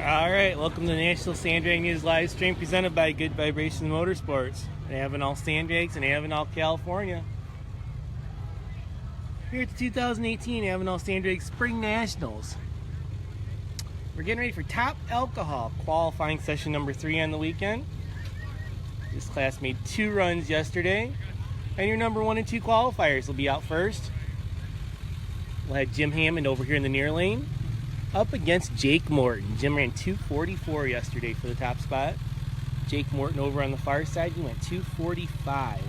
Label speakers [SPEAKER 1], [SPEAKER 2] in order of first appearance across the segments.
[SPEAKER 1] All right, welcome to the National Sandbag News live stream presented by Good Vibrations Motorsports at Avenal Sandbags in Avenal, California. Here at the 2018 Avenal Sandbag Spring Nationals. We're getting ready for Top Alcohol qualifying session number 3 on the weekend. This class made 2 runs yesterday, and your number 1 and 2 qualifiers will be out first. We'll have Jim Hammond over here in the near lane up against Jake Morton. Jim ran 2:44 yesterday for the top spot. Jake Morton over on the far side, he went 2:45.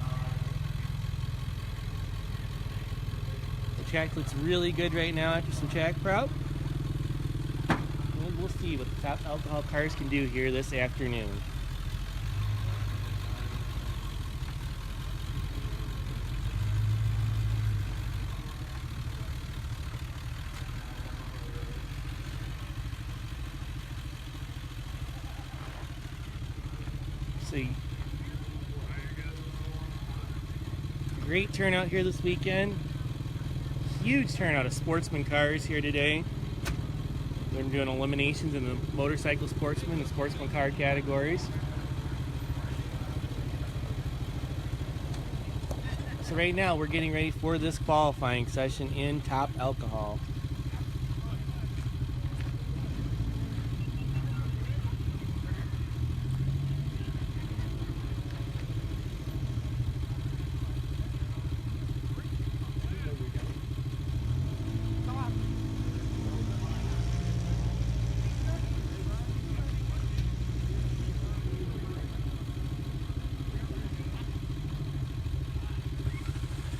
[SPEAKER 1] The track looks really good right now after some track prep. And we'll see what the Top Alcohol cars can do here this afternoon. See, great turnout here this weekend. Huge turnout of sportsman cars here today. We're doing eliminations in the motorcycle sportsman and sportsman car categories. So right now we're getting ready for this qualifying session in Top Alcohol.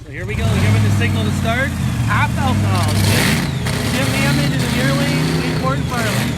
[SPEAKER 1] So here we go, giving the signal to start. Top Alcohol. Jim Hammond in the near lane, Jake Morton far lane.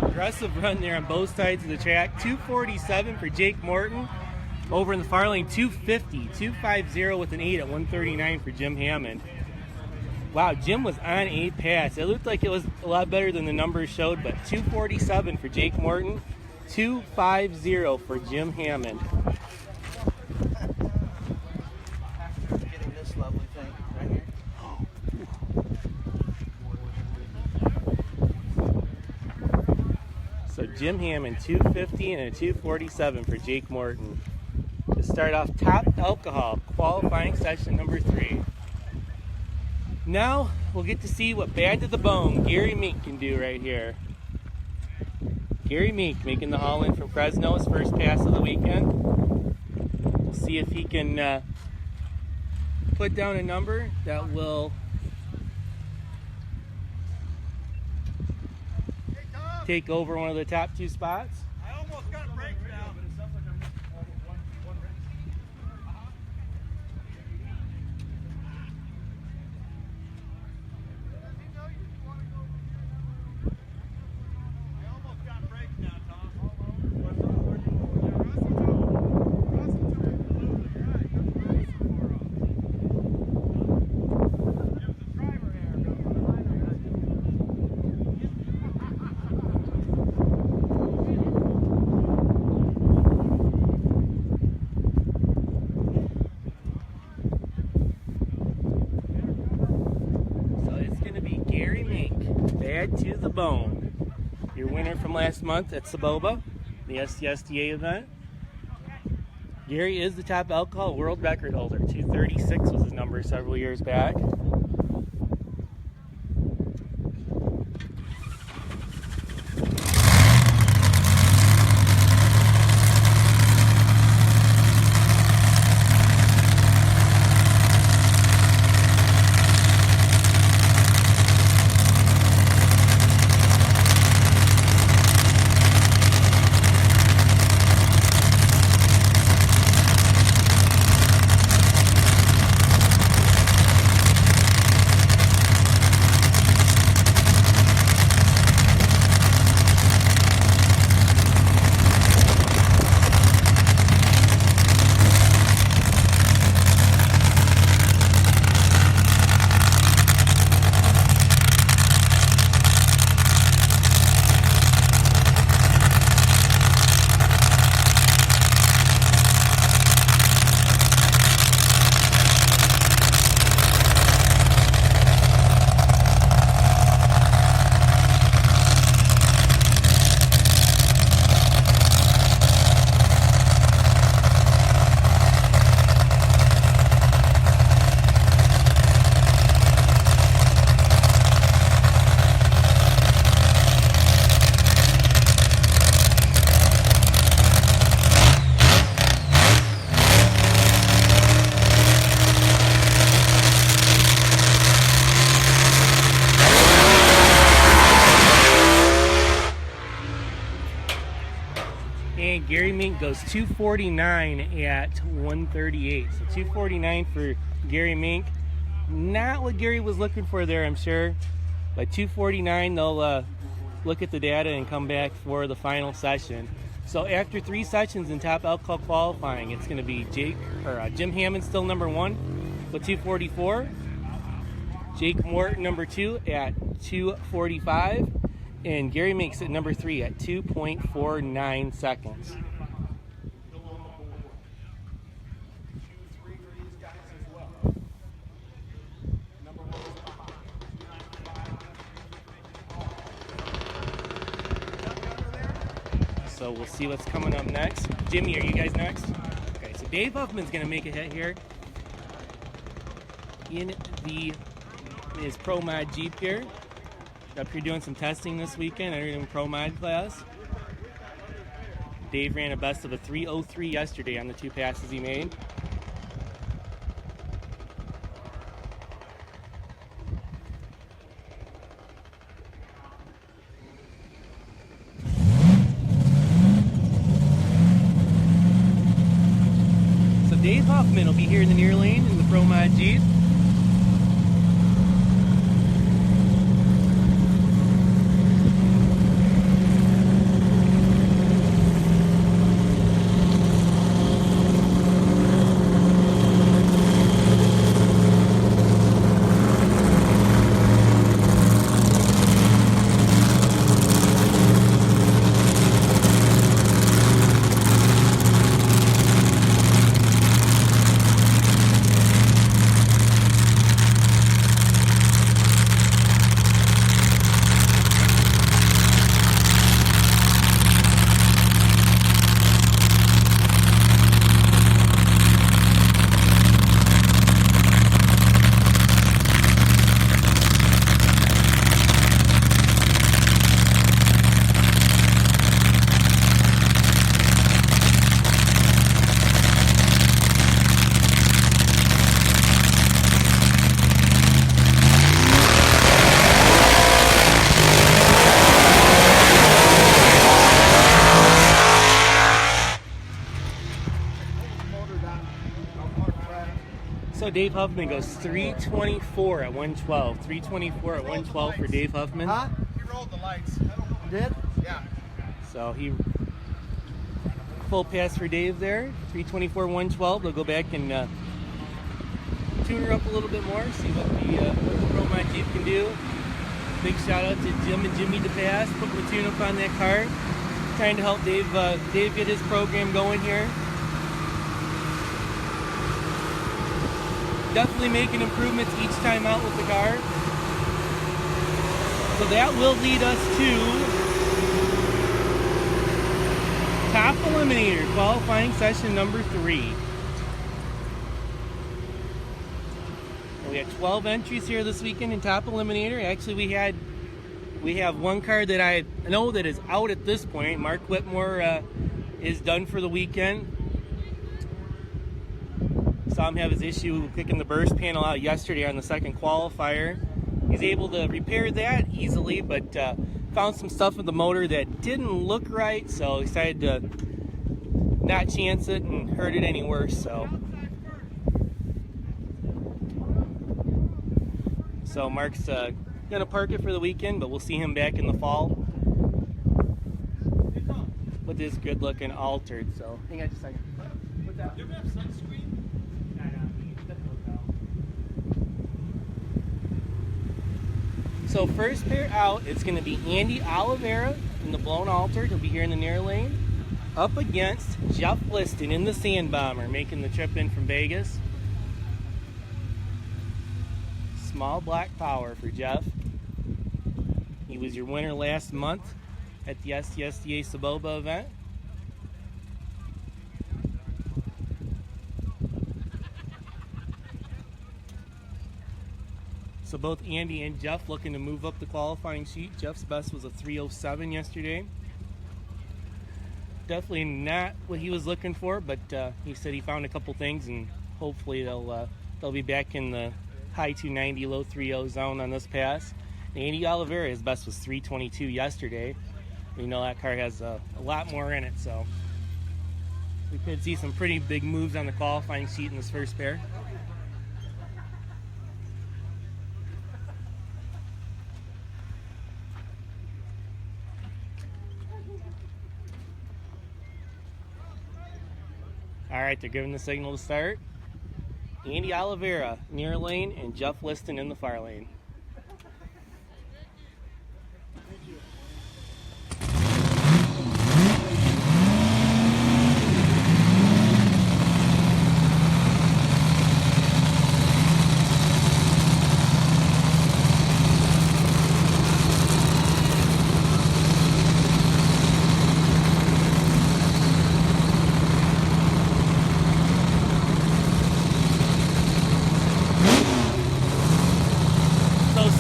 [SPEAKER 1] Aggressive run there on both sides of the track. 2:47 for Jake Morton. Over in the far lane, 2:50. 2:50 with an 8 at 1:39 for Jim Hammond. Wow, Jim was on a pass. It looked like it was a lot better than the numbers showed, but 2:47 for Jake Morton. 2:50 for Jim Hammond.
[SPEAKER 2] Getting this lovely thing right here.
[SPEAKER 1] So Jim Hammond, 2:50 and a 2:47 for Jake Morton. To start off Top Alcohol qualifying session number 3. Now we'll get to see what Bad to the Bone Gary Meek can do right here. Gary Meek making the haul in from Fresno, his first pass of the weekend. We'll see if he can put down a number that will take over one of the top 2 spots.
[SPEAKER 2] I almost got brakes down.
[SPEAKER 1] red to the bone. Your winner from last month at Saboba, the SDSDA event. Gary is the top alcohol world record holder. 236 was his number several years back. And Gary Mink goes 249 at 138. So 249 for Gary Mink. Not what Gary was looking for there, I'm sure. But 249, they'll look at the data and come back for the final session. So after 3 sessions in top alcohol qualifying, it's going to be Jim Hammond still number 1 with 244. Jake Morton number 2 at 245. And Gary Minks at number 3 at 2.49 seconds. So we'll see what's coming up next. Jimmy, are you guys next? Okay, so Dave Huffman's going to make a hit here in his Pro Mod Jeep here. Up here doing some testing this weekend, entered in Pro Mod class. Dave ran a best of a 3:03 yesterday on the 2 passes he made. So Dave Huffman will be here in the near lane in the Pro Mod Jeep. So Dave Huffman goes 324 at 112. 324 at 112 for Dave Huffman.
[SPEAKER 2] Huh?
[SPEAKER 3] He rolled the lights.
[SPEAKER 2] Did?
[SPEAKER 3] Yeah.
[SPEAKER 1] So he full pass for Dave there. 324 112. They'll go back and tune her up a little bit more, see what the Pro Mod Jeep can do. Big shout out to Jim and Jimmy DePass, putting the tune up on that car, trying to help Dave get his program going here. Definitely making improvements each time out with the car. So that will lead us to Top Eliminator, qualifying session number 3. We had 12 entries here this weekend in Top Eliminator. Actually, we have one car that I know that is out at this point. Mark Whitmore is done for the weekend. Saw him have his issue kicking the burst panel out yesterday on the second qualifier. He's able to repair that easily, but found some stuff with the motor that didn't look right, so decided to not chance it and hurt it any worse. So Mark's gonna park it for the weekend, but we'll see him back in the fall with this good looking altered. So hang on just a second. What's that? Do we have sunscreen? So first pair out, it's going to be Andy Oliveira in the blown altered. He'll be here in the near lane, up against Jeff Liston in the Sand Bomber, making the trip in from Vegas. Small black power for Jeff. He was your winner last month at the STSDA Saboba event. So both Andy and Jeff looking to move up the qualifying sheet. Jeff's best was a 3:07 yesterday. Definitely not what he was looking for, but he said he found a couple things, and hopefully they'll be back in the high 290, low 30 zone on this pass. And Andy Oliveira, his best was 3:22 yesterday. We know that car has a lot more in it, so we could see some pretty big moves on the qualifying sheet in this first pair. All right, they're giving the signal to start. Andy Oliveira, near lane, and Jeff Liston in the far lane.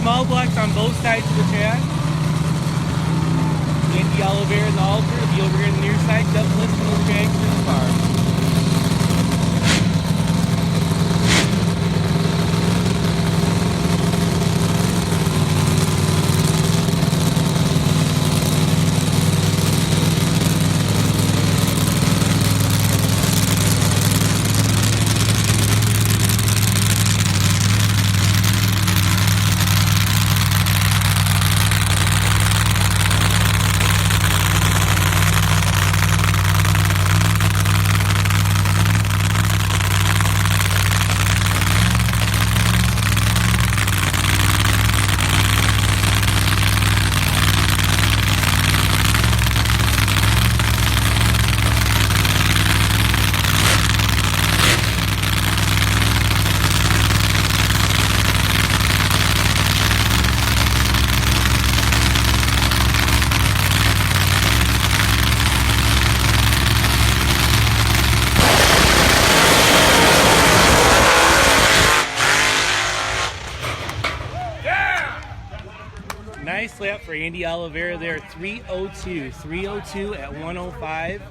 [SPEAKER 1] Small blocks on both sides of the track. Andy Oliveira in the altar will be over here on the near side. Jeff Liston will drag through the car. Nice lap for Andy Oliveira there, 3:02. 3:02 at 105.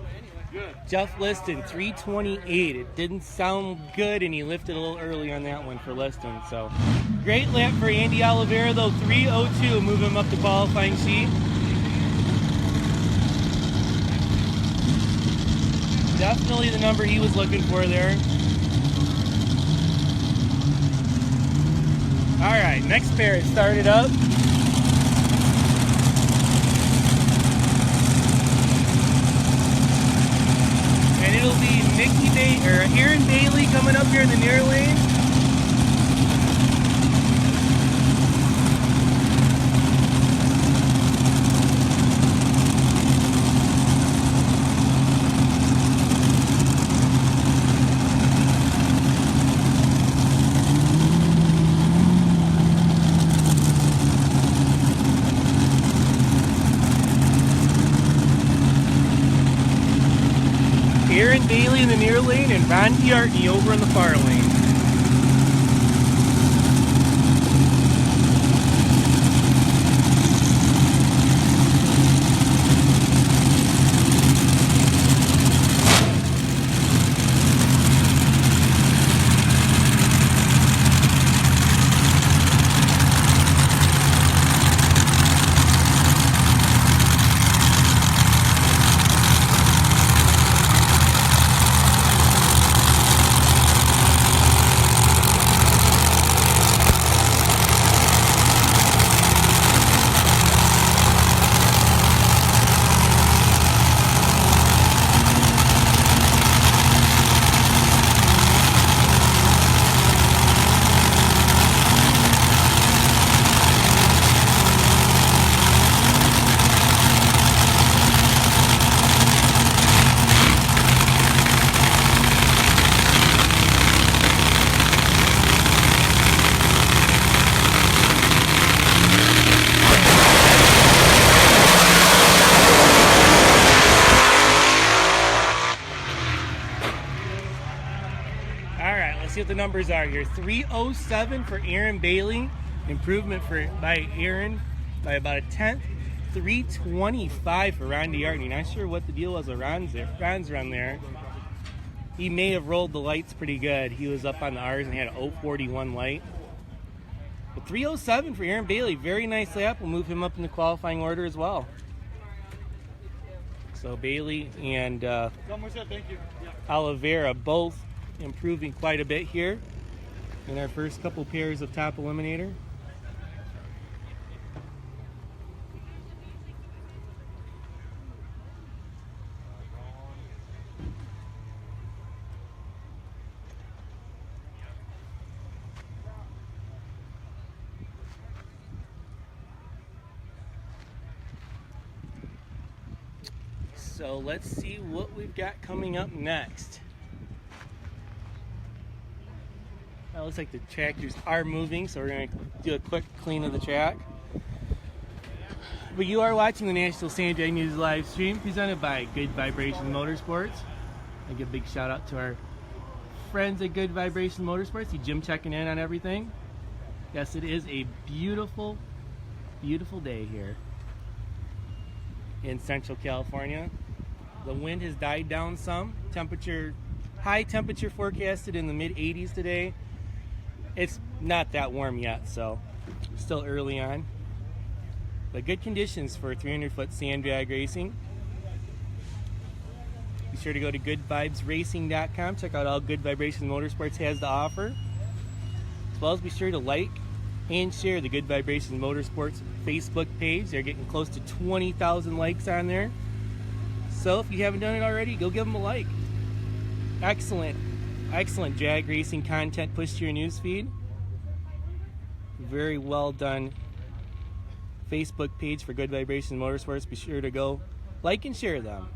[SPEAKER 1] Jeff Liston, 3:28. It didn't sound good, and he lifted a little early on that one for Liston. So great lap for Andy Oliveira, though, 3:02, move him up the qualifying sheet. Definitely the number he was looking for there. All right, next pair, it started up. And it'll be Aaron Bailey coming up here in the near lane. Bailey in the near lane and Ron Diartney over in the far lane. See what the numbers are here. 307 for Aaron Bailey. Improvement by Aaron by about a tenth. 325 for Ron Diartney. Not sure what the deal was with Ron's run there. He may have rolled the lights pretty good. He was up on the R's and had a 041 light. But 307 for Aaron Bailey. Very nice lap. We'll move him up in the qualifying order as well. So Bailey and Oliveira both improving quite a bit here in our first couple pairs of Top Eliminator. So let's see what we've got coming up next. It looks like the tractors are moving, so we're going to do a quick clean of the track. But you are watching the National Sand Drag News live stream presented by Good Vibration Motorsports. I give a big shout out to our friends at Good Vibration Motorsports. See Jim checking in on everything. Yes, it is a beautiful, beautiful day here in Central California. The wind has died down some. High temperature forecasted in the mid 80s today. It's not that warm yet, so still early on. But good conditions for 300-foot sand drag racing. Be sure to go to goodvibesracing.com. Check out all Good Vibration Motorsports has to offer. As well as be sure to like and share the Good Vibration Motorsports Facebook page. They're getting close to 20,000 likes on there. So if you haven't done it already, go give them a like. Excellent drag racing content pushed to your newsfeed. Very well done Facebook page for Good Vibration Motorsports. Be sure to go like and share them.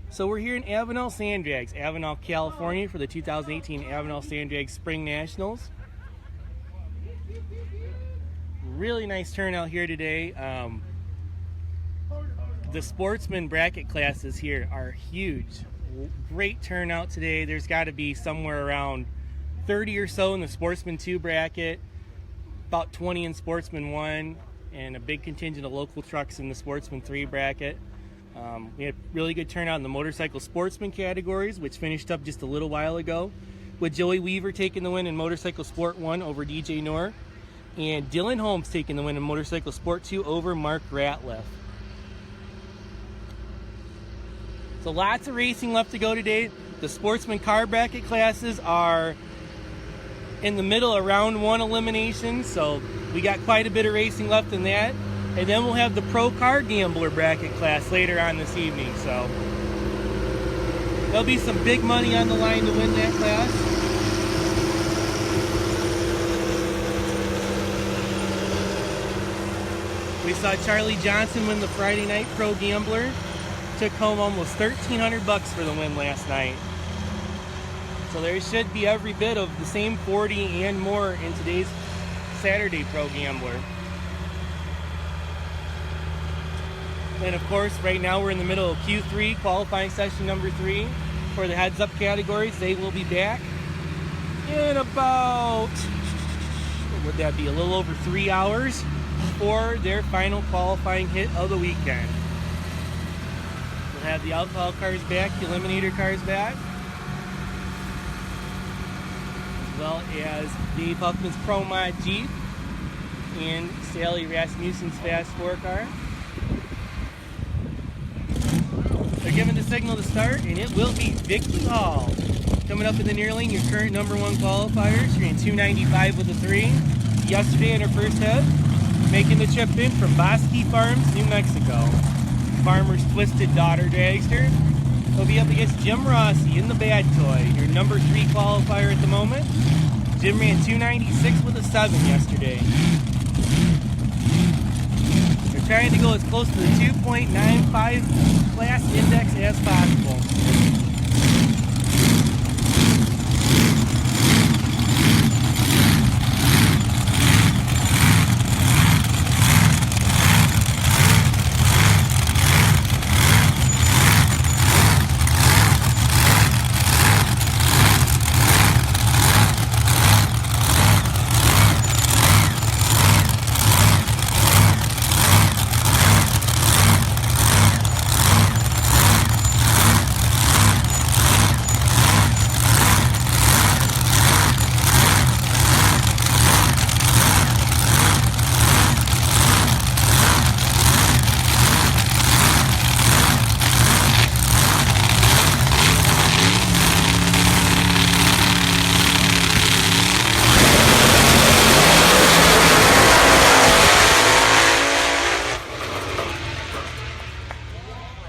[SPEAKER 1] So we're here in Avenal Sand Drags, Avenal, California for the 2018 Avenal Sand Drags Spring Nationals. Really nice turnout here today. The sportsman bracket classes here are huge. Great turnout today. There's got to be somewhere around 30 or so in the Sportsman 2 bracket, about 20 in Sportsman 1, and a big contingent of local trucks in the Sportsman 3 bracket. We had really good turnout in the motorcycle sportsman categories, which finished up just a little while ago, with Joey Weaver taking the win in Motorcycle Sport 1 over DJ Noor, and Dylan Holmes taking the win in Motorcycle Sport 2 over Mark Ratliff. So lots of racing left to go today. The sportsman car bracket classes are in the middle of round 1 elimination, so we got quite a bit of racing left in that. And then we'll have the pro car gambler bracket class later on this evening, so there'll be some big money on the line to win that class. We saw Charlie Johnson win the Friday night pro gambler. Took home almost $1,300 for the win last night. So there should be every bit of the same 40 and more in today's Saturday Pro Gambler. And of course, right now we're in the middle of Q3, qualifying session number 3 for the heads up categories. They will be back in about, what would that be, a little over 3 hours for their final qualifying hit of the weekend. We'll have the alcohol cars back, the eliminator cars back, as well as Dave Huffman's Pro Mod Jeep and Sally Rasmussen's Fast 4 car. They're giving the signal to start, and it will be Vicky Hall. Coming up in the near lane, your current number 1 qualifiers. You're in 295 with a 3. Yesterday in her first hit, making the trip in from Bosque Farms, New Mexico. Farmer's Twisted Daughter dragster. He'll be up against Jim Rossi in the Bad Toy, your number 3 qualifier at the moment. Jim ran 296 with a 7 yesterday. They're trying to go as close to the 2.95 class index as possible.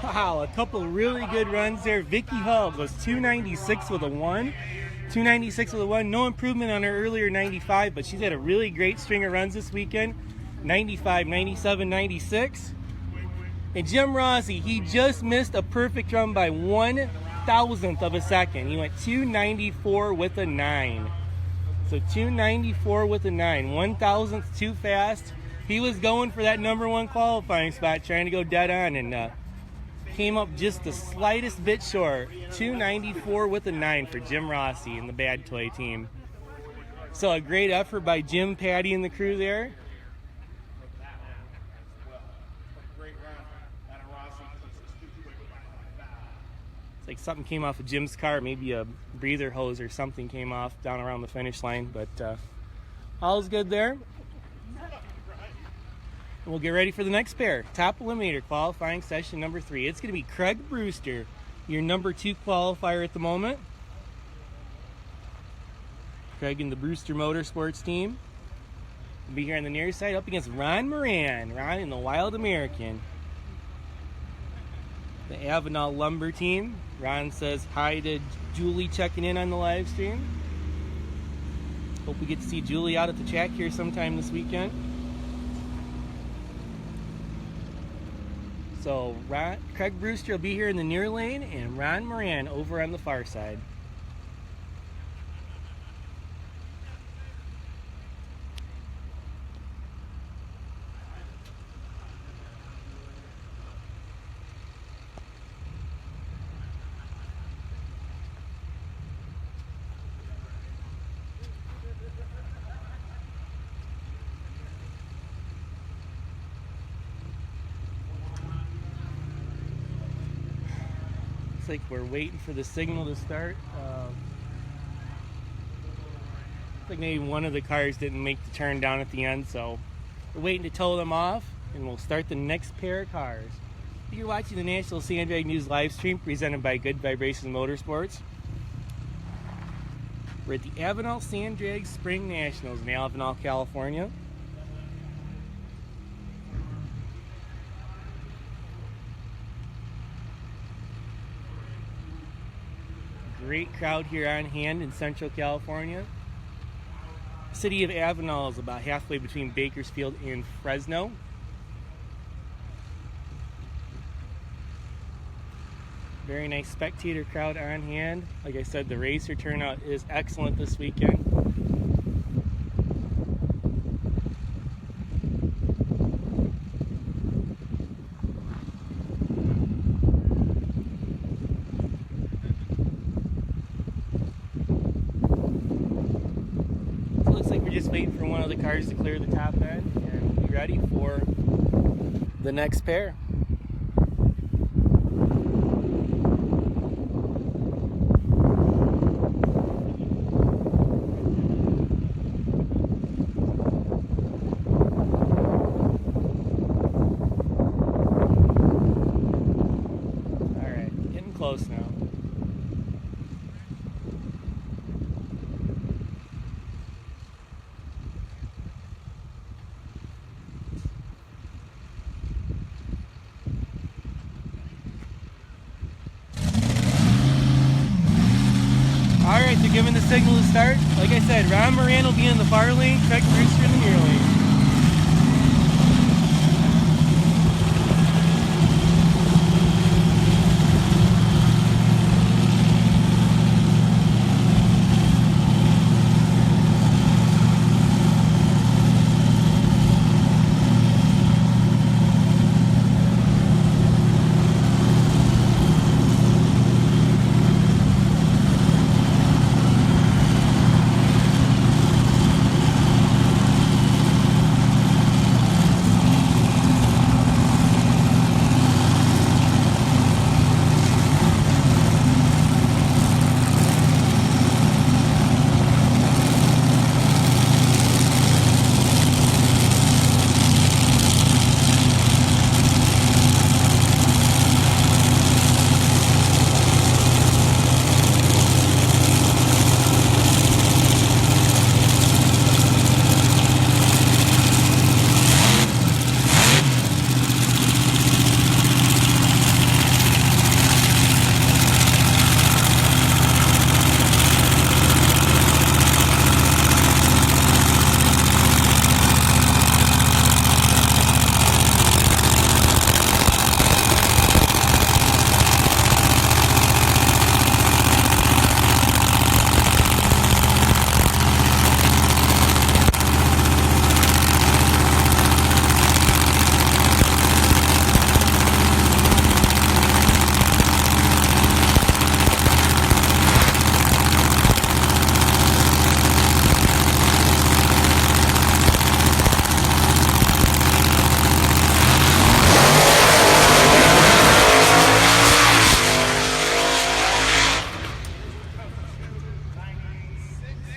[SPEAKER 1] Wow, a couple really good runs there. Vicky Hall was 296 with a 1. 296 with a 1. No improvement on her earlier 95, but she's had a really great string of runs this weekend. 95, 97, 96. And Jim Rossi, he just missed a perfect run by 1/1000th of a second. He went 294 with a 9. So 294 with a 9. 1/1000th too fast. He was going for that number 1 qualifying spot, trying to go dead on, and came up just the slightest bit short. 294 with a 9 for Jim Rossi and the Bad Toy team. So a great effort by Jim, Patty, and the crew there. It's like something came off of Jim's car, maybe a breather hose or something came off down around the finish line, but all's good there. We'll get ready for the next pair. Top Eliminator qualifying session number 3. It's going to be Craig Brewster, your number 2 qualifier at the moment. Craig and the Brewster Motorsports team will be here on the near side up against Ron Moran. Ron in the Wild American. The Avenal Lumber team. Ron says hi to Julie checking in on the live stream. Hope we get to see Julie out at the track here sometime this weekend. So Craig Brewster will be here in the near lane, and Ron Moran over on the far side. Looks like we're waiting for the signal to start. Looks like maybe one of the cars didn't make the turn down at the end, so we're waiting to tow them off, and we'll start the next pair of cars. You're watching the National Sandbag News live stream presented by Good Vibrations Motorsports. We're at the Avenal Sand Drag Spring Nationals in Avenal, California. Great crowd here on hand in Central California. The city of Avenal is about halfway between Bakersfield and Fresno. Very nice spectator crowd on hand. Like I said, the racer turnout is excellent this weekend. just waiting for one of the cars to clear the top end and be ready for the next pair. Alright, getting close now. Alright, they're giving the signal to start. Like I said, Ron Moran will be in the far lane, Craig Brewster in the near lane.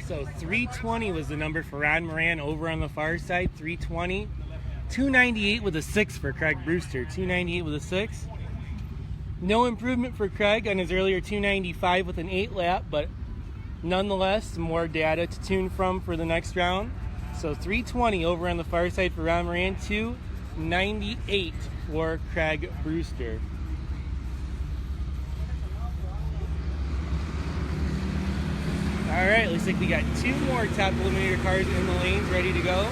[SPEAKER 1] So 320 was the number for Ron Moran over on the far side, 320. 298 with a 6 for Craig Brewster, 298 with a 6. No improvement for Craig on his earlier 295 with an 8 lap, but nonetheless, some more data to tune from for the next round. So 320 over on the far side for Ron Moran, 298 for Craig Brewster. All right, looks like we got 2 more Top Eliminator cars in the lanes ready to go.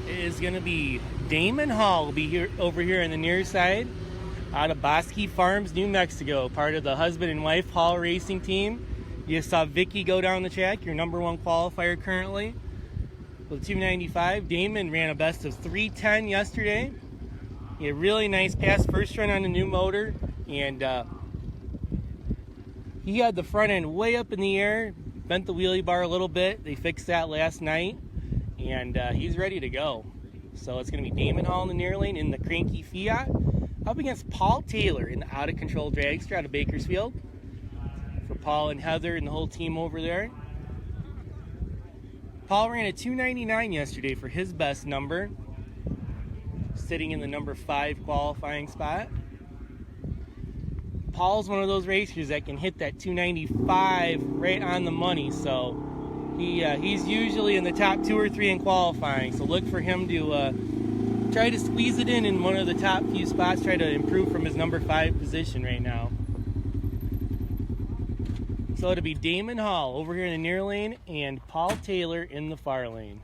[SPEAKER 1] It is going to be Damon Hall will be here over here on the near side out of Bosque Farms, New Mexico, part of the husband and wife Hall racing team. You saw Vicky go down the track, your #1 qualifier currently with 295. Damon ran a best of 310 yesterday. He had a really nice pass first run on the new motor, and he had the front end way up in the air, bent the wheelie bar a little bit. They fixed that last night, and he's ready to go. So it's going to be Damon Hall in the near lane in the cranky Fiat up against Paul Taylor in the out-of-control dragster out of Bakersfield. For Paul and Heather and the whole team over there. Paul ran a 299 yesterday for his best number, sitting in the #5 qualifying spot. Paul's one of those racers that can hit that 295 right on the money, so he's usually in the top 2 or 3 in qualifying, so look for him to try to squeeze it in one of the top few spots, try to improve from his #5 position right now. So it'll be Damon Hall over here in the near lane and Paul Taylor in the far lane.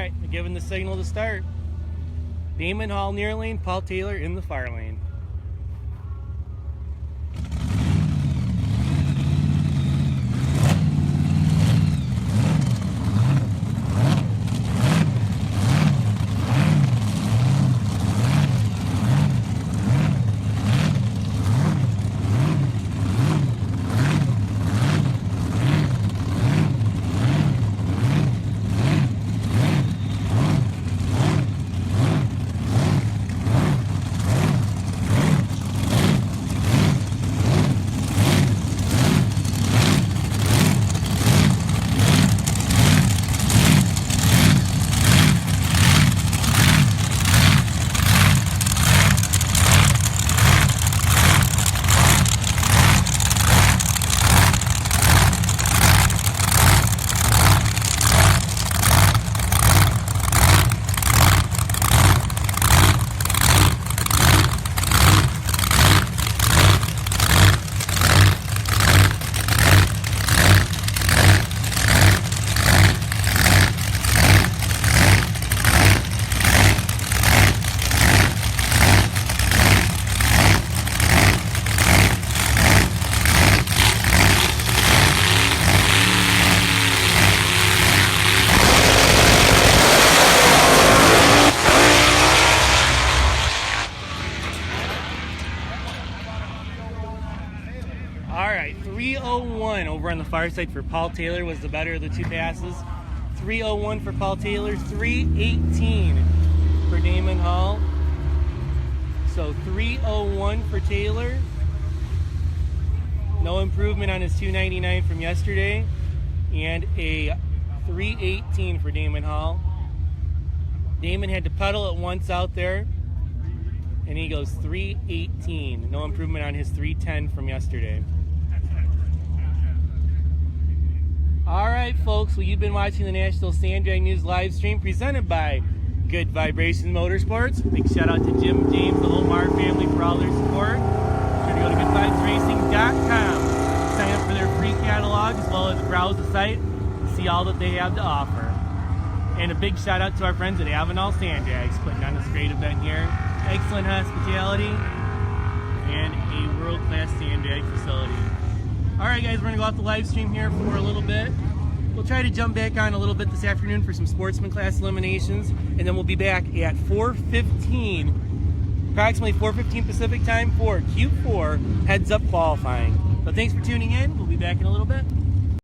[SPEAKER 1] right, giving the signal to start. Damon Hall near lane, Paul Taylor in the far lane. All right, 301 over on the far side for Paul Taylor was the better of the two passes. 301 for Paul Taylor, 318 for Damon Hall. So 301 for Taylor. No improvement on his 299 from yesterday. And a 318 for Damon Hall. Damon had to pedal it once out there. And he goes 318. No improvement on his 310 from yesterday. All right, folks. Well, you've been watching the National Sand Drag News live stream presented by Good Vibrations Motorsports. Big shout out to Jim, James, the whole Mar family for all their support. Be sure to go to goodvibesracing.com. Sign up for their free catalog as well as browse the site and see all that they have to offer. And a big shout out to our friends at Avenal Sand Drags putting on this great event here. Excellent hospitality and a world-class sand drag facility. All right, guys, we're going to go off the live stream here for a little bit. We'll try to jump back on a little bit this afternoon for some sportsman class eliminations, and then we'll be back at 4:15, approximately 4:15 Pacific time for Q4 heads-up qualifying. But thanks for tuning in. We'll be back in a little bit.